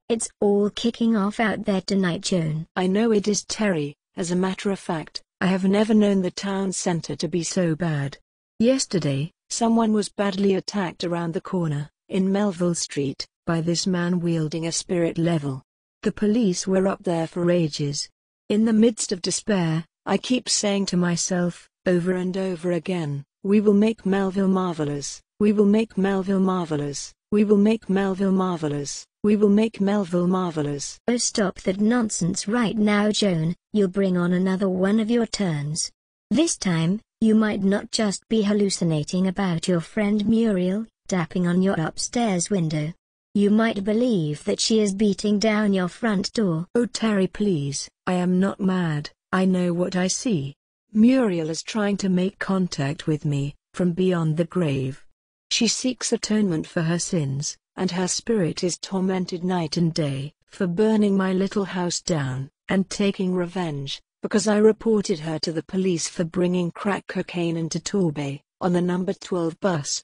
It's all kicking off out there tonight, Joan. I know it is, Terry. As a matter of fact, I have never known the town centre to be so bad. Yesterday, someone was badly attacked around the corner, in Melville Street, by this man wielding a spirit level. The police were up there for ages. In the midst of despair, I keep saying to myself, over and over again, we will make Melville marvellous, we will make Melville marvellous, we will make Melville marvellous. We will make Melville marvellous. Oh, stop that nonsense right now, Joan. You'll bring on another one of your turns. This time, you might not just be hallucinating about your friend Muriel, tapping on your upstairs window. You might believe that she is beating down your front door. Oh, Terry, please. I am not mad. I know what I see. Muriel is trying to make contact with me, from beyond the grave. She seeks atonement for her sins, and her spirit is tormented night and day, for burning my little house down, and taking revenge, because I reported her to the police for bringing crack cocaine into Torbay, on the number 12 bus.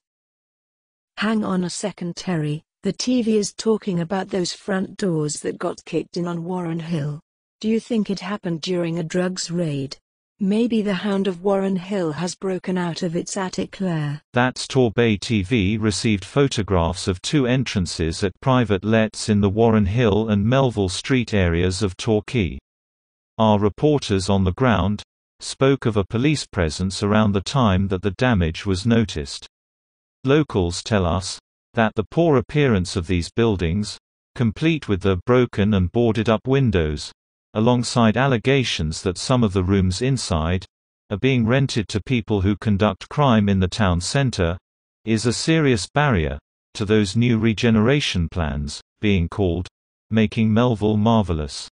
Hang on a second, Terry, the TV is talking about those front doors that got kicked in on Warren Hill. Do you think it happened during a drugs raid? Maybe the Hound of Warren Hill has broken out of its attic lair. That's Torbay TV received photographs of two entrances at private lets in the Warren Hill and Melville Street areas of Torquay. Our reporters on the ground spoke of a police presence around the time that the damage was noticed. Locals tell us that the poor appearance of these buildings, complete with their broken and boarded-up windows, alongside allegations that some of the rooms inside are being rented to people who conduct crime in the town centre, is a serious barrier to those new regeneration plans, being called Making Melville Marvellous.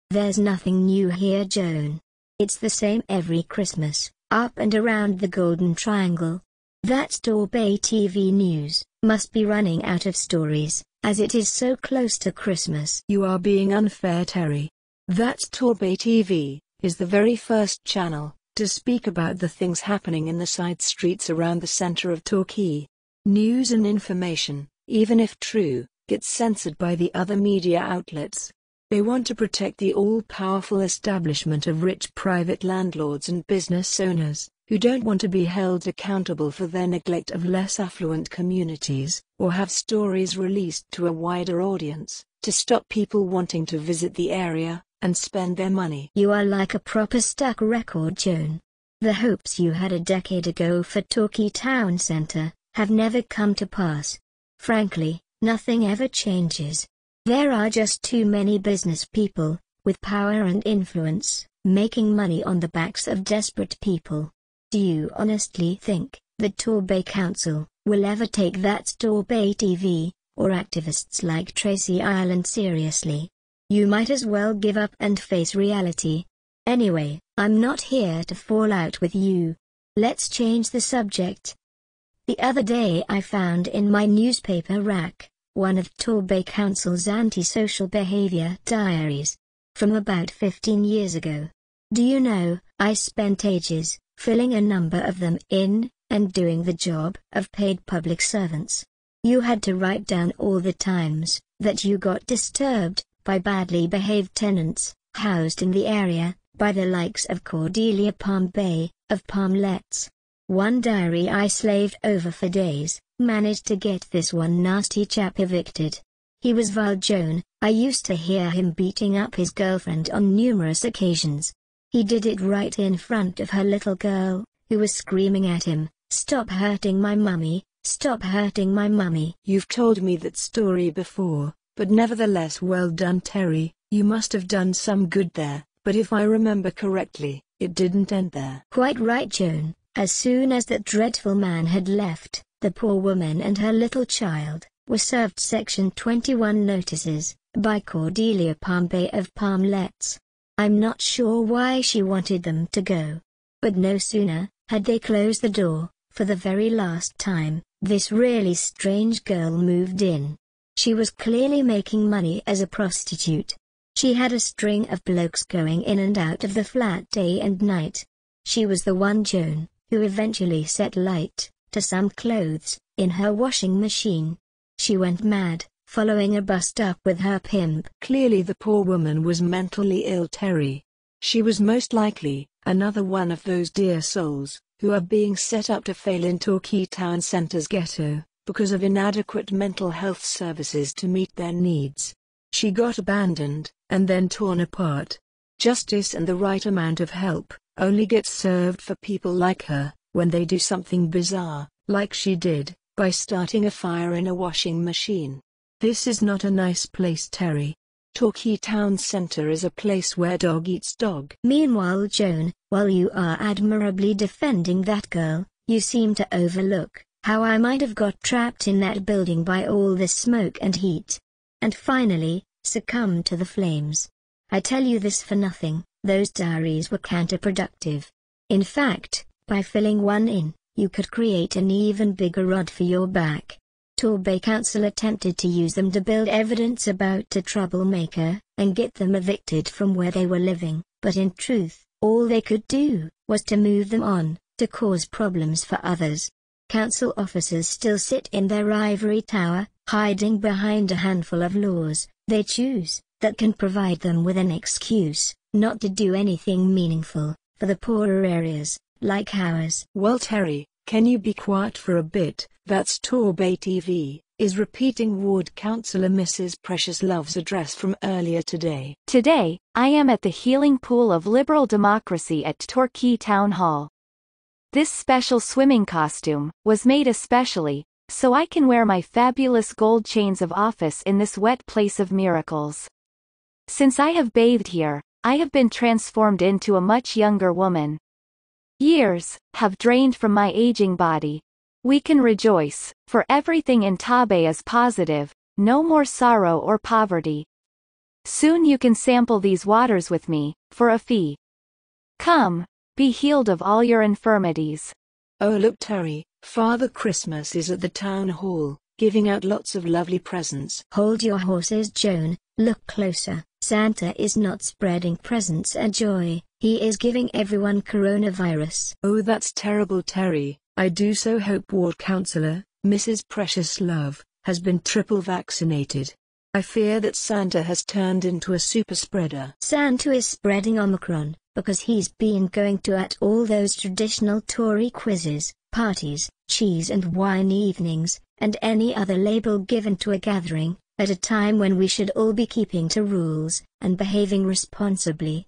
There's nothing new here, Joan. It's the same every Christmas, up and around the Golden Triangle. That Torbay TV news must be running out of stories, as it is so close to Christmas. You are being unfair, Terry. That Torbay TV is the very first channel to speak about the things happening in the side streets around the centre of Torquay. News and information, even if true, gets censored by the other media outlets. They want to protect the all-powerful establishment of rich private landlords and business owners, who don't want to be held accountable for their neglect of less affluent communities, or have stories released to a wider audience, to stop people wanting to visit the area and spend their money. You are like a proper stuck record, Joan. The hopes you had a decade ago for Torquay Town Centre have never come to pass. Frankly, nothing ever changes. There are just too many business people, with power and influence, making money on the backs of desperate people. Do you honestly think that Torbay Council will ever take that Torbay TV, or activists like Tracy Ireland seriously? You might as well give up and face reality. Anyway, I'm not here to fall out with you. Let's change the subject. The other day I found in my newspaper rack one of Torbay Council's anti-social behaviour diaries, from about 15 years ago. Do you know, I spent ages filling a number of them in, and doing the job of paid public servants. You had to write down all the times that you got disturbed by badly behaved tenants, housed in the area, by the likes of Cordelia Pompey, of Palmlets. One diary I slaved over for days, managed to get this one nasty chap evicted. He was vile, Joan. I used to hear him beating up his girlfriend on numerous occasions. He did it right in front of her little girl, who was screaming at him, "Stop hurting my mummy, stop hurting my mummy." You've told me that story before, but nevertheless well done, Terry. You must have done some good there, but if I remember correctly, it didn't end there. Quite right, Joan. As soon as that dreadful man had left, the poor woman and her little child were served Section 21 notices by Cordelia Pompey of Palmlets. I'm not sure why she wanted them to go. But no sooner had they closed the door, for the very last time, this really strange girl moved in. She was clearly making money as a prostitute. She had a string of blokes going in and out of the flat day and night. She was the one Joan, who eventually set light to some clothes in her washing machine. She went mad, following a bust-up with her pimp. Clearly the poor woman was mentally ill, Terry. She was most likely another one of those dear souls who are being set up to fail in Torquay town centre's ghetto because of inadequate mental health services to meet their needs. She got abandoned and then torn apart. Justice and the right amount of help only gets served for people like her when they do something bizarre, like she did, by starting a fire in a washing machine. This is not a nice place, Terry. Torquay town centre is a place where dog eats dog. Meanwhile, Joan, while you are admirably defending that girl, you seem to overlook how I might have got trapped in that building by all this smoke and heat. And finally, succumbed to the flames. I tell you this for nothing, those diaries were counterproductive. In fact, by filling one in, you could create an even bigger rod for your back. Torbay Council attempted to use them to build evidence about a troublemaker, and get them evicted from where they were living, but in truth, all they could do was to move them on, to cause problems for others. Council officers still sit in their ivory tower, hiding behind a handful of laws they choose, that can provide them with an excuse not to do anything meaningful for the poorer areas, like ours. Well, Terry, can you be quiet for a bit? That's Torbay TV, is repeating Ward Councillor Mrs. Precious Love's address from earlier today. Today, I am at the healing pool of liberal democracy at Torquay Town Hall. This special swimming costume was made especially so I can wear my fabulous gold chains of office in this wet place of miracles. Since I have bathed here, I have been transformed into a much younger woman. Years have drained from my aging body. We can rejoice, for everything in Torbay is positive, no more sorrow or poverty. Soon you can sample these waters with me, for a fee. Come, be healed of all your infirmities. Oh look, Terry, Father Christmas is at the town hall, giving out lots of lovely presents. Hold your horses, Joan, look closer. Santa is not spreading presents and joy, he is giving everyone coronavirus. Oh, that's terrible, Terry. I do so hope Ward Councillor, Mrs. Precious Love, has been triple vaccinated. I fear that Santa has turned into a super spreader. Santa is spreading Omicron, because he's been going to at all those traditional Tory quizzes, parties, cheese and wine evenings, and any other label given to a gathering, at a time when we should all be keeping to rules, and behaving responsibly.